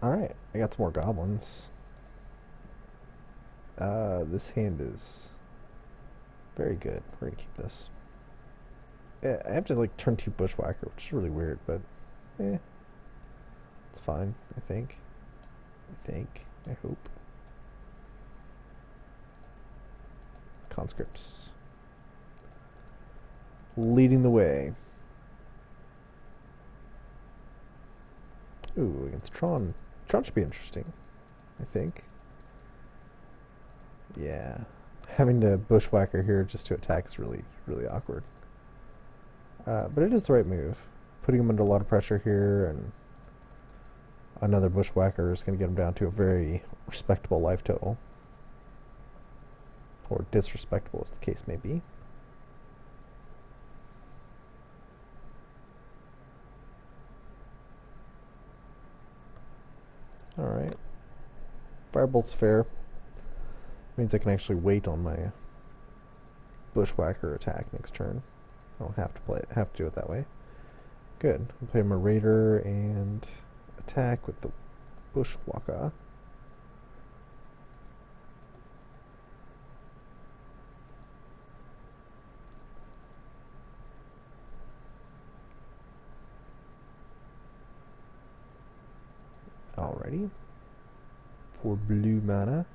Alright, I got some more goblins. This hand is very good. We're gonna keep this. I have to like turn 2 Bushwhacker, which is really weird, but it's fine, I think. I hope. Conscripts. Leading the way. Ooh, against Tron. Tron should be interesting, I think. Yeah. Having to Bushwhacker here just to attack is really, really awkward. But it is the right move. Putting him under a lot of pressure here, and another Bushwhacker is going to get him down to a very respectable life total. Or disrespectable, as the case may be. Alright. Firebolt's fair. Means I can actually wait on my Bushwhacker attack next turn. I don't have to have to do it that way. Good. I'll play my Raider and attack with the Bushwhacker. Alrighty. For blue mana.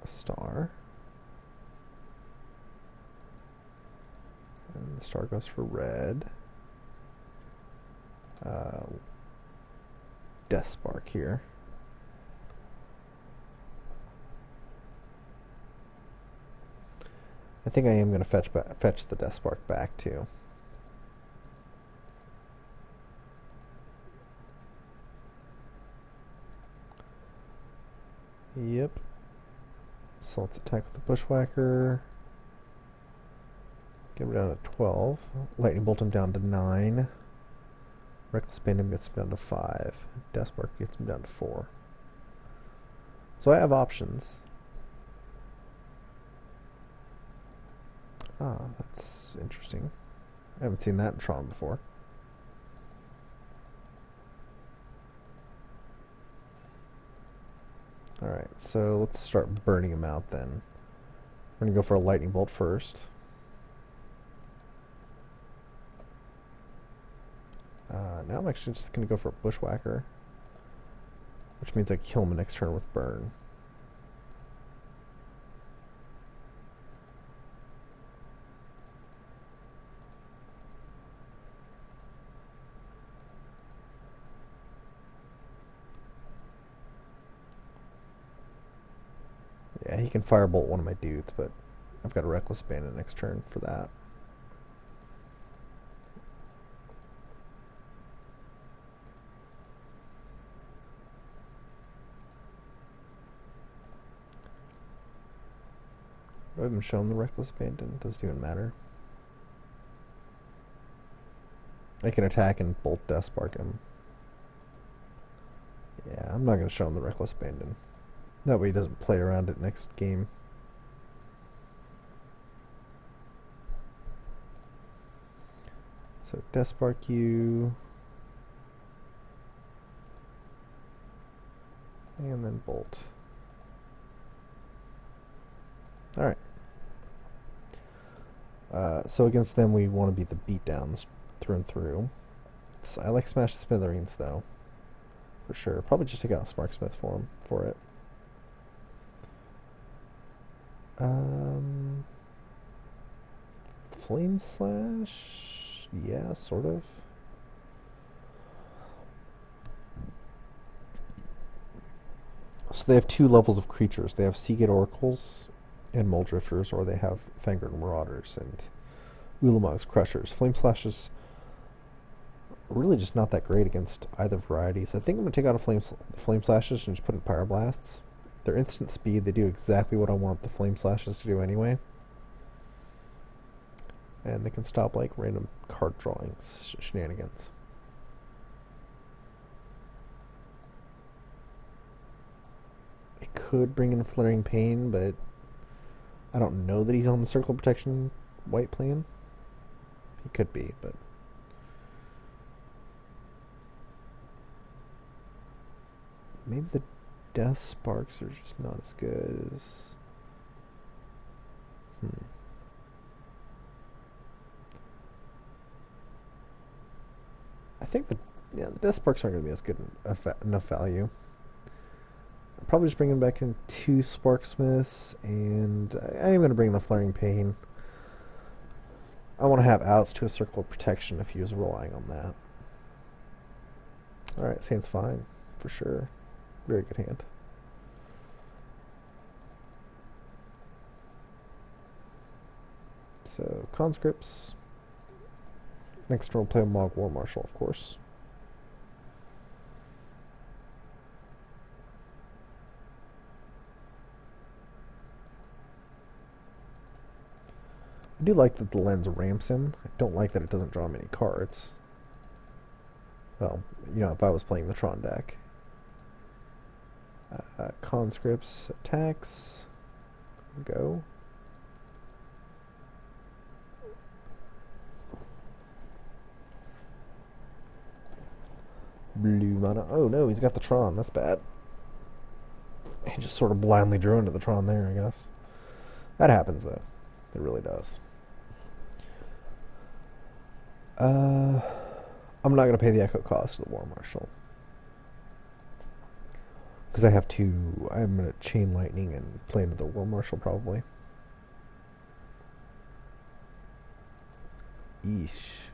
A star. And the star goes for red. Death Spark here. I think I am going to fetch the Death Spark back too. Yep. So let's attack with the Bushwhacker. Get him down to 12. Lightning Bolt him down to 9. Reckless Abandon gets him down to 5. Death Spark gets him down to 4. So I have options. Ah, that's interesting. I haven't seen that in Tron before. Alright, so let's start burning him out then. We're going to go for a Lightning Bolt first. Now I'm actually just going to go for a Bushwhacker, which means I kill him next turn with Burn. Yeah, he can Firebolt one of my dudes, but I've got a Reckless Abandon next turn for that. I haven't shown the Reckless Abandon. Doesn't even matter. I can attack and Bolt Death Spark him. Yeah, I'm not going to show him the Reckless Abandon. That way he doesn't play around it next game. So Death Spark you. And then Bolt. Alright. So against them we want to be the beatdowns through and through. So I like Smash the Smithereens though. For sure. Probably just take out a Smarksmith for it. Flame Slash? Yeah, sort of. So they have 2 levels of creatures. They have Seagate Oracles and Muldrifters, or they have Fangren Marauders and Ulamog's Crushers. Flame Slash is really just not that great against either varieties. I think I'm going to take out Flame Slashes and just put in Pyroblasts. They're instant speed. They do exactly what I want the Flame Slashes to do anyway. And they can stop like random card drawings shenanigans. I could bring in Flaring Pain, but I don't know that he's on the circle protection white plan. He could be, but maybe the Death Sparks are just not as good as... I think the Death Sparks aren't going to be as good enough value. I'll probably just bring him back in 2 Sparksmiths, and I am going to bring in the Flaring Pain. I want to have outs to a circle of protection if he was relying on that. Alright, this hand's fine, for sure. Very good hand. So, conscripts. Next turn we'll play a Mog War Marshal, of course. I do like that the lens ramps him. I don't like that it doesn't draw many cards. Well, you know, if I was playing the Tron deck. Conscripts, attacks. Go. Blue mana. Oh no, he's got the Tron. That's bad. He just sort of blindly drew into the Tron there, I guess. That happens though. It really does. I'm not going to pay the echo cost of the War Marshal. Because I have to... I'm going to Chain Lightning and play into the War Marshal probably. Eesh.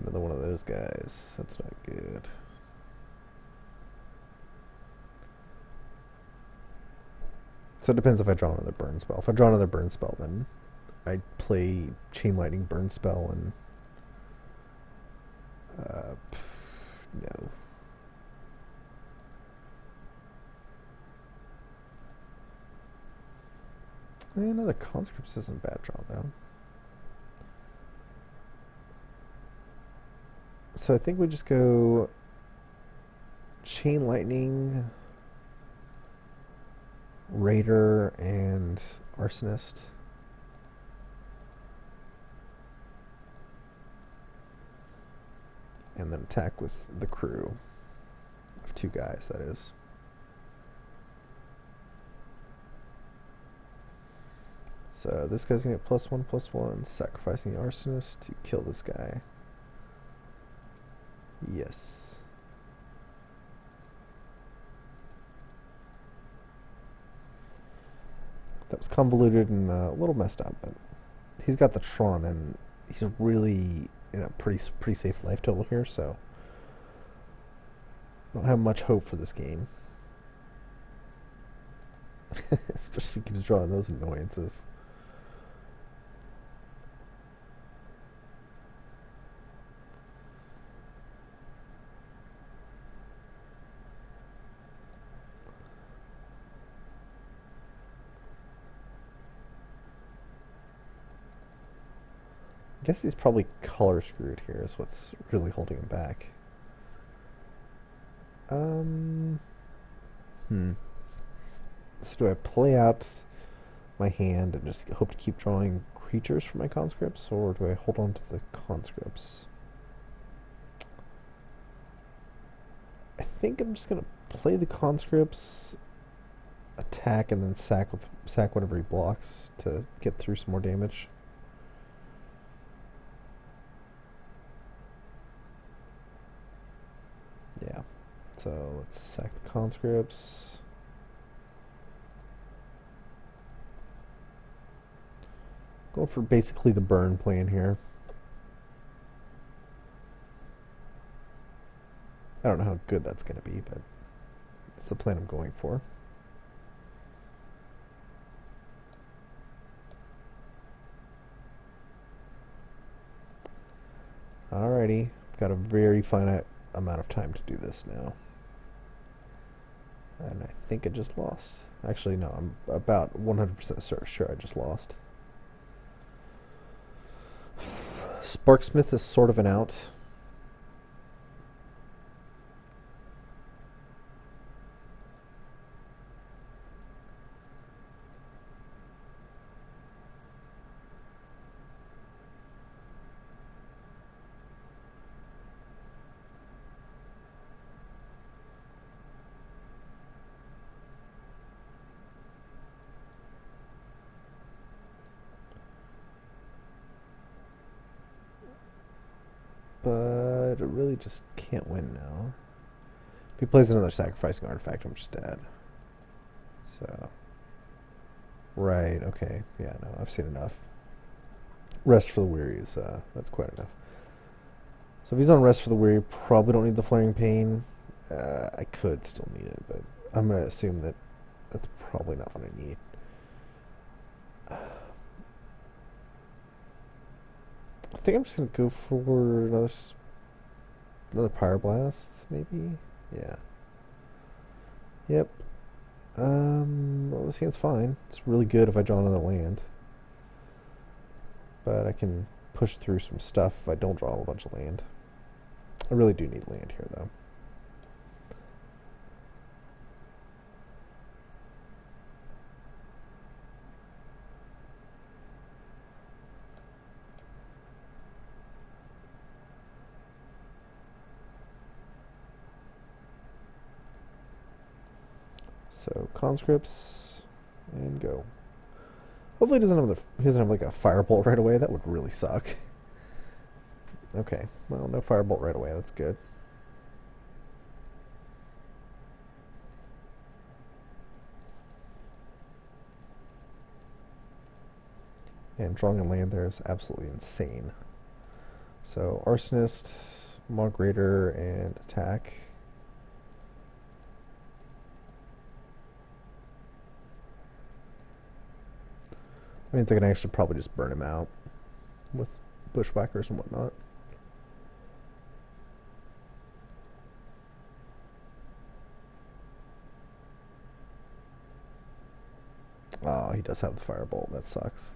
Another one of those guys. That's not good. So it depends if I draw another burn spell. If I draw another burn spell, then I play Chain Lightning burn spell and no. Another conscripts isn't a bad draw though. So I think we just go Chain Lightning, Raider, and Arsonist. And then attack with the crew of 2 guys, that is. So this guy's gonna get +1/+1, sacrificing the Arsonist to kill this guy. Yes. That was convoluted and a little messed up, but he's got the Tron, and he's really in a pretty safe life total here, so I don't have much hope for this game. Especially if he keeps drawing those annoyances. I guess he's probably color screwed here is what's really holding him back. So do I play out my hand and just hope to keep drawing creatures for my conscripts, or do I hold on to the conscripts? I think I'm just gonna play the conscripts, attack, and then sack whatever he blocks to get through some more damage. Yeah, so let's sack the conscripts. Going for basically the burn plan here. I don't know how good that's going to be, but it's the plan I'm going for. Alrighty, got a very finite amount of time to do this now. And I think I just lost. Actually, no, I'm about 100% sure I just lost. Sparksmith is sort of an out. I really just can't win now. If he plays another sacrificing artifact, I'm just dead. So, right, okay, yeah, no, I've seen enough. Rest for the Weary is, that's quite enough. So if he's on Rest for the Weary, probably don't need the Flaring Pain. I could still need it, but I'm going to assume that that's probably not what I need. I think I'm just going to go for another Pyroblast, maybe? Yeah. Yep. Well, this hand's fine. It's really good if I draw another land. But I can push through some stuff if I don't draw a bunch of land. I really do need land here, though. So conscripts and go. Hopefully he doesn't have like a firebolt right away. That would really suck. Okay, well, no firebolt right away. That's good. And drawing a land there is absolutely insane. So Arsonist, Monk Raider, and attack. Means I can actually probably just burn him out with bushwhackers and whatnot. Oh, he does have the firebolt. That sucks.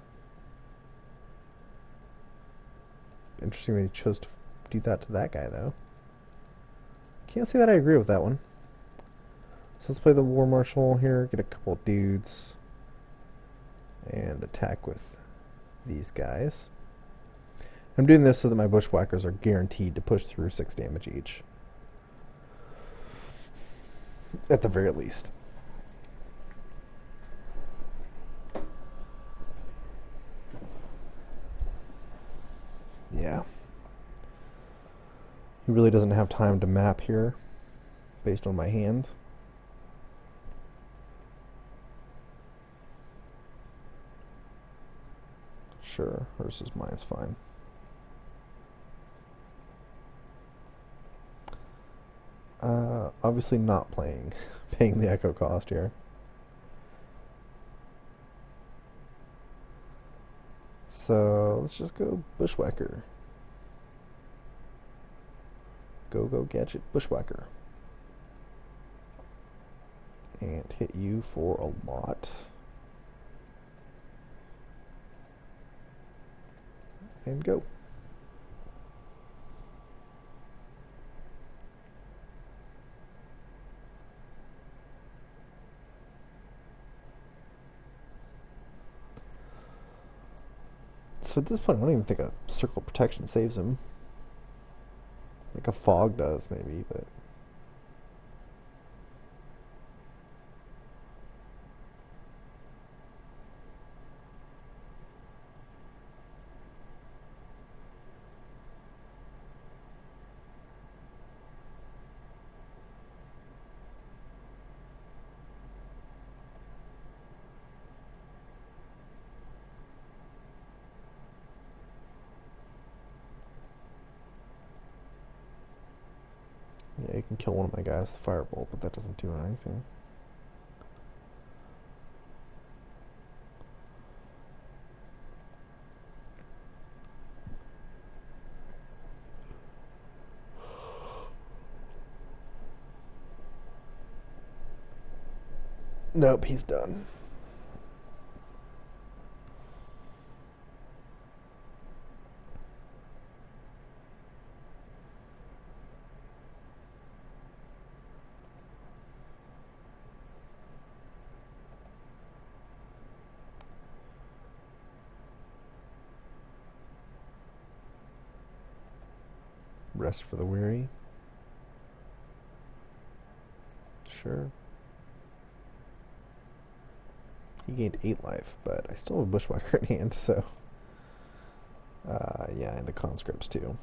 Interesting that he chose to do that to that guy, though. Can't say that I agree with that one. So let's play the War Marshal here, get a couple of dudes, and attack with these guys. I'm doing this so that my bushwhackers are guaranteed to push through 6 damage each. At the very least. Yeah. He really doesn't have time to map here based on my hand. Sure, versus mine is fine. Obviously not paying the echo cost here. So let's just go Bushwhacker. Go gadget Bushwhacker. And hit you for a lot. And go. So at this point, I don't even think a circle protection saves him. Like a fog does, maybe, but... Yeah, you can kill one of my guys with firebolt, but that doesn't do anything. Nope, he's done. Rest for the weary. Sure. He gained 8 life, but I still have a bushwhacker in hand, so... yeah, and the conscripts too.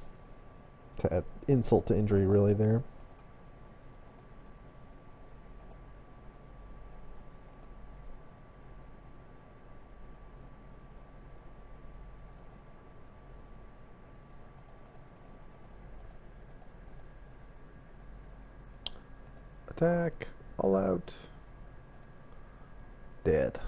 To add insult to injury, really, there. Attack. All out. Dead.